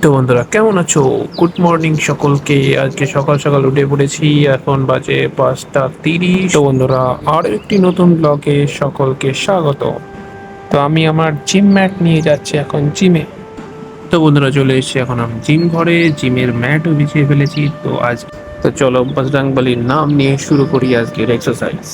তো বন্ধুরা কেমন আছো? গুড মর্নিং সকলকে। আজকে সকাল সকাল উঠে পড়েছি, এখন বাজে 5:30। তো বন্ধুরা, আর একটি নতুন ব্লগে সকলকে স্বাগত। তো আমি আমার জিম ম্যাট নিয়ে যাচ্ছি এখন জিমে। তো বন্ধুরা, চলে এসেছি এখন আমি জিম ঘরে, জিমের ম্যাটও বিছিয়ে ফেলেছি। তো চলো বজরং বলির নাম নিয়ে শুরু করি আজকের এক্সারসাইজ।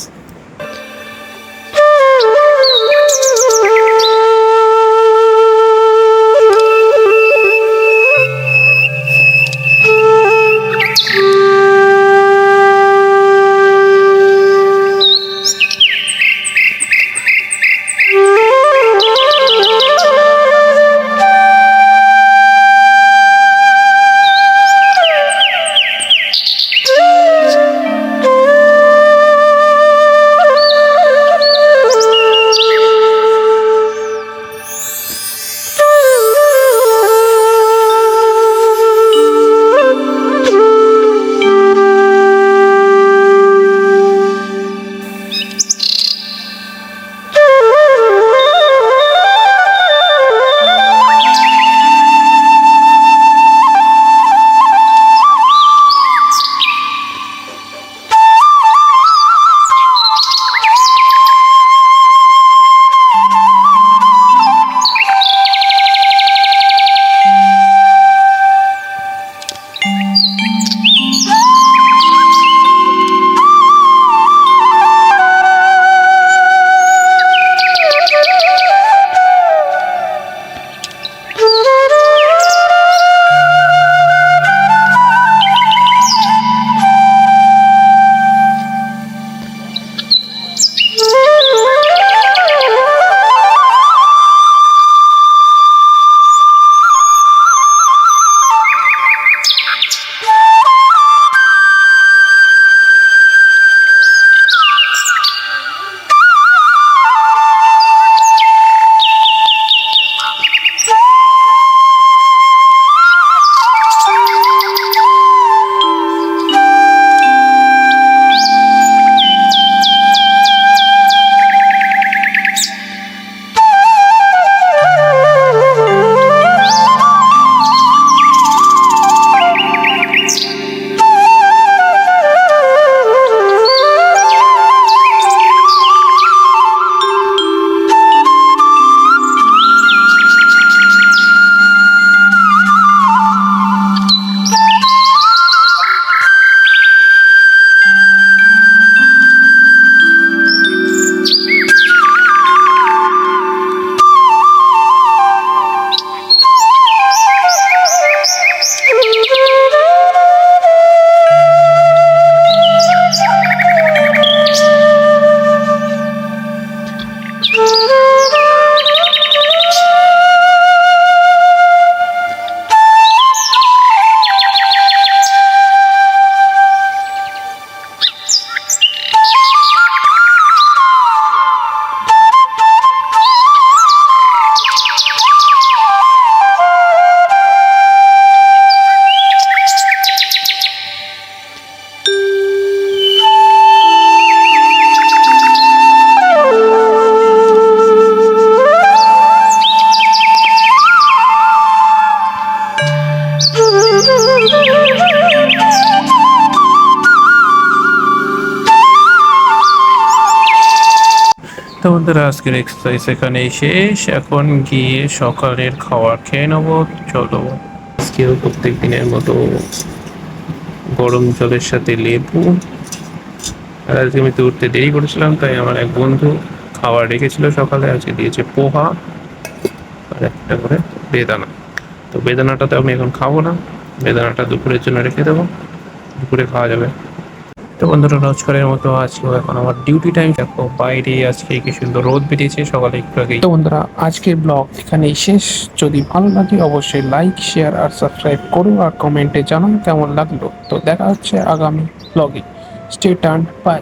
তো বন্ধুরা, আজকের এক্সারসাইজ এখানেই শেষ। এখন গিয়ে সকালের খাবার খেয়ে নেবো। চলো, আজকেও প্রত্যেক দিনের মতো গরম জলের সাথে লেবু। আর আজকে আমি তো উঠতে দেরি করেছিলাম, তাই আমার এক বন্ধু খাবার রেখেছিল সকালে, আজকে দিয়েছে পোহা আর একটা করে বেদানা। তো বেদানাটা তো আমি এখন খাবো না, বেদানাটা দুপুরের জন্য রেখে দেবো, দুপুরে খাওয়া যাবে। তো বন্ধুরা, রোজকারের মতো আজকেও এখন আমার ডিউটি টাইম। দেখো বাইরে আজকে কি সুন্দর রোদ বেরিয়েছে সকালে একটু আগেই। তো বন্ধুরা, আজকের ব্লগ এখানেই শেষ। যদি ভালো লাগে অবশ্যই লাইক, শেয়ার আর সাবস্ক্রাইব করো, আর কমেন্টে জানান কেমন লাগলো। তো দেখা হচ্ছে আগামী ব্লগে। স্টে টার্ন, বাই।